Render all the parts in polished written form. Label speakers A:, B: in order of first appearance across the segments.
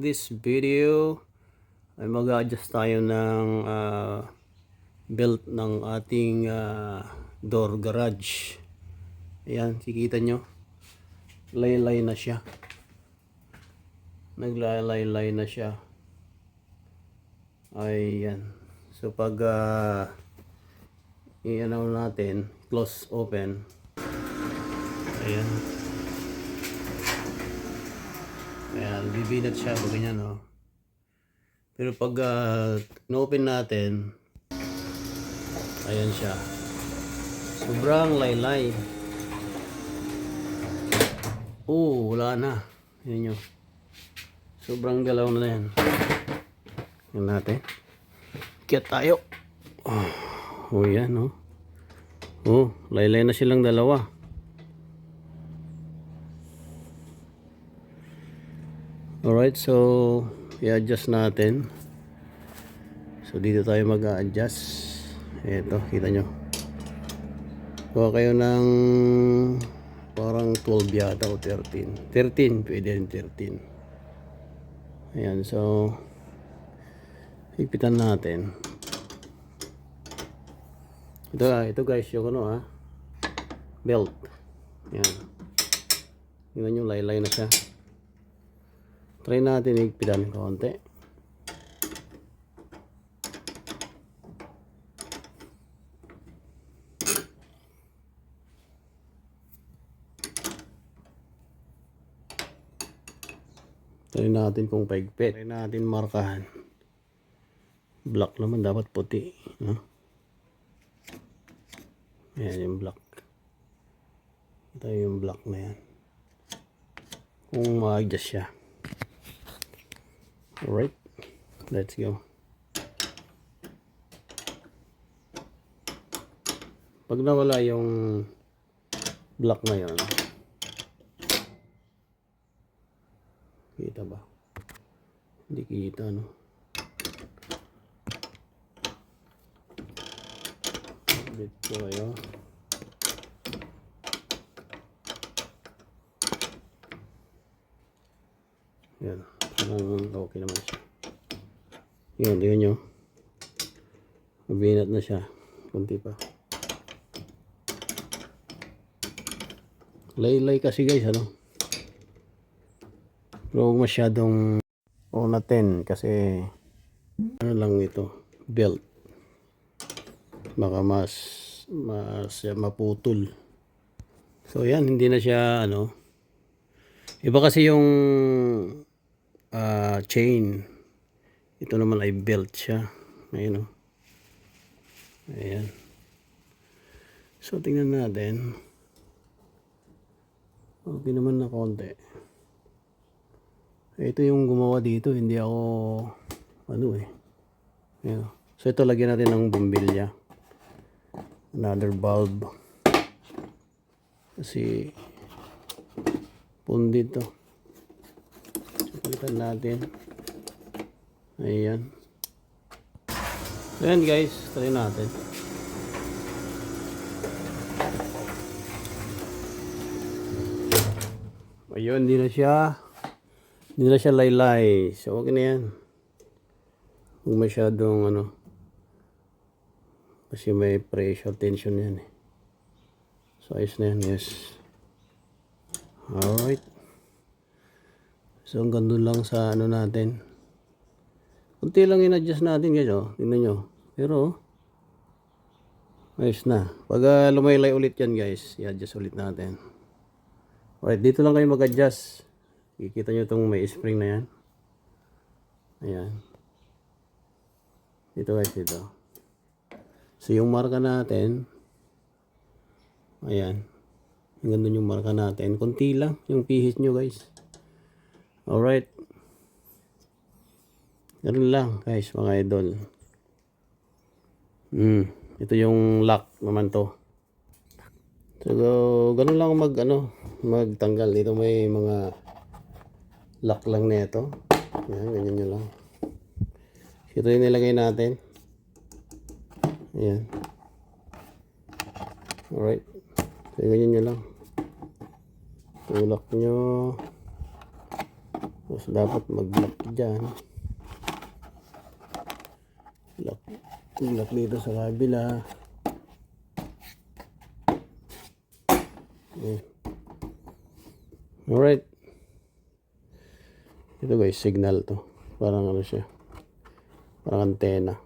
A: this video ay mag-adjust tayo ng belt ng ating door garage. Ayan, kikita nyo, laylay na siya, naglalaylay na siya. Ayan, so pag i-ano natin, close open, ayan. Ayan, bibinat siya, ganyan, no? Pero pag no-open natin, ayan siya. Sobrang laylay. Wala na. Ayan nyo. Sobrang galaw na yan. Ayan natin. Kaya tayo. Yan, no? Laylay na silang dalawa. Alright, so i-adjust natin. So dito tayo mag-a-adjust. Ito, kita nyo. Kuha kayo ng parang 12 yata o 13. 13, pwede rin 13. Ayan, so higpitan natin. Ito guys, yung ano belt. Ayan. Tingnan nyo, laylay na siya. Try natin higpitan konti. Try natin kung paigpit. Try natin markahan. Black naman, dapat puti, no? Ayan yung black. Ito yung black na yan. Kung ma-adjust siya. Alright, let's go. Pag nawala yung black na yun, kita ba? Hindi kita, no? Update ko kayo. Yan. Okay naman siya. Yan, tingnan nyo. Mabinat na siya. Kunti pa. Laylay kasi guys, ano? Pero huwag masyadong natin kasi ano lang ito, belt. Baka mas maputol. So yan, hindi na siya ano. Iba kasi yung chain. Ito naman ay belt siya. Ayun, oh. Ayan. So tingnan natin. Okay naman na konti. Ito yung gumawa dito, hindi ako ano Ayan. So ito, lagyan natin ng bumbilya. Another bulb. Kasi pundit to. So palitan natin. Ayan. Ayan guys, try natin. Ayun, hindi na siya laylay. So okay na yan. Huwag masyadong ano, kasi may pressure tension yan So ayos na yan, yes. Alright. So hanggang doon lang sa ano natin. Kunti lang in-adjust natin guys, tingnan nyo. Pero ayos na. Pag lumaylay ulit yan guys, i-adjust ulit natin. Alright, dito lang kayo mag-adjust. Kikita nyo itong may spring na yan. Ayan. Dito guys, dito. So yung marka natin, ayan. Hanggang doon yung marka natin. Kunti lang yung pihit nyo guys. Alright. Ganun lang guys, mga idol. Ito yung lock naman to. So ganun lang magtanggal. Dito may mga lock lang nito. Ayan, ganyan nyo lang. Ito yung nilagay natin. Ayan. Alright. So ganyan nyo lang. Tulak nyo. Tapos dapat mag-lock dyan. Lock dito sa kabila. Okay. Alright. Ito guys, signal to. Parang ano siya. Parang antena.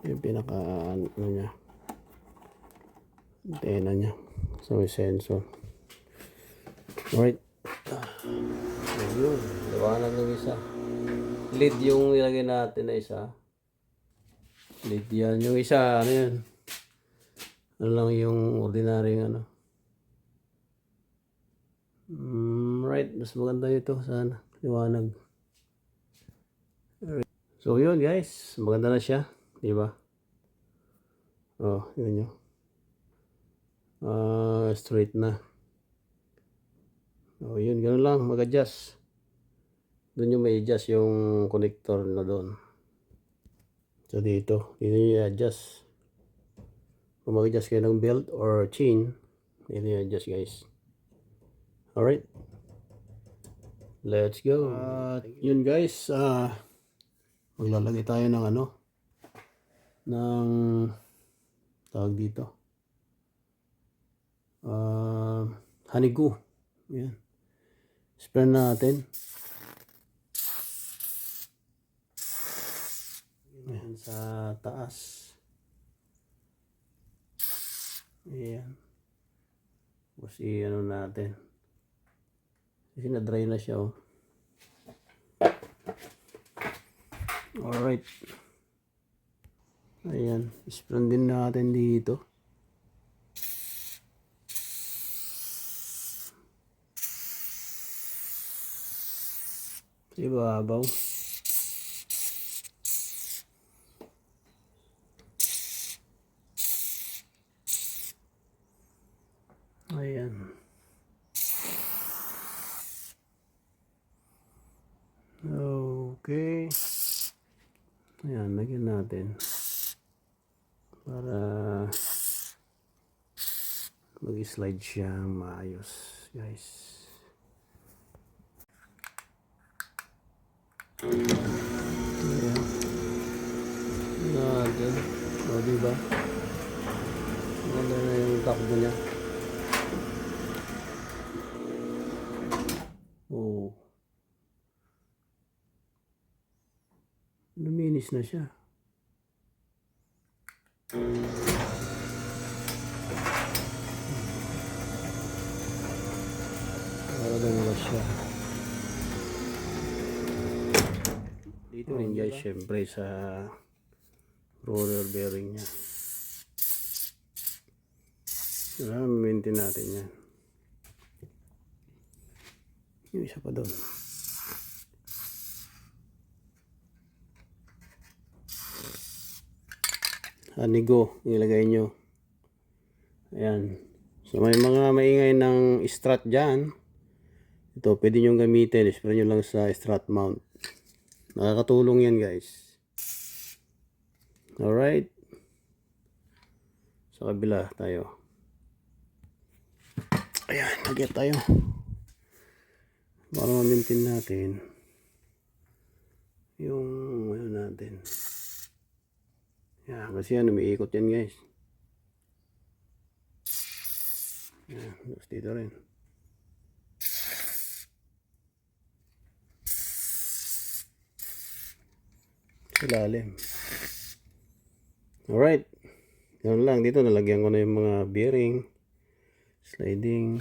A: Yung pinaka ano niya. Antena niya. So may sensor. Alright. Ayun. Liwanag ng isa. Lead yung ilagay natin na isa. Lead yan. Yung isa, ano yan? Ano lang yung ordinary ano. Right. Mas maganda ito. Sana. Liwanag. Right. So yun guys. Maganda na siya. Diba? Oh, yun nyo. Straight na. Oh, yun. Ganun lang. Mag-adjust. Doon yung may adjust yung connector na doon. So dito nyo i-adjust. Kung mag-adjust kayo ng belt or chain, dito nyo i-adjust guys. Alright. Let's go. Yun guys. Maglalagay tayo ng ano. Ng tawag dito. Honey glue. Yan. Spray natin. Ayan, sa taas. Ayan. Tapos i-ano natin. Kasi na-dry na siya oh. Alright. Ayan. Spray din natin dito. Sa ibabaw. Ayan. Okay. Ayan, lagyan natin. Para mag-slide siya maayos, guys. Ayan. Ayan. O, diba? Maganda na yung takbo niya. Oh. Luminis na siya. Para na siya. Dito rin guys, syempre sa roller bearing niya. Maintain natin yan. Yung isa pa doon. Anigo, ilagay nyo. Ayan. So may mga maingay ng strut dyan. Ito, pwede nyo gamitin. Spray nyo lang sa strut mount. Nakakatulong yan guys. Alright. Sa kabila tayo. Ayan, lagyan tayo. Para ma-maintain natin yung ano natin. Yan, kasi yan, umiikot yan guys. Yan, tapos dito rin. Ilalim. Alright. Yan lang, dito nalagyan ko na yung mga bearing, sliding.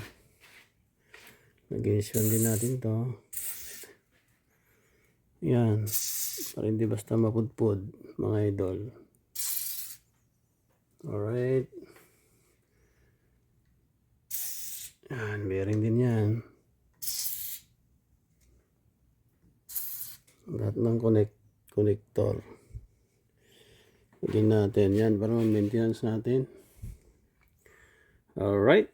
A: Nag-iisyon din natin to. Yan. Para hindi basta mapudpud, mga idol. Alright. Yan, bearing din yan. Lahat ng connector. Lagyan natin yan para ma-maintenance natin. Alright.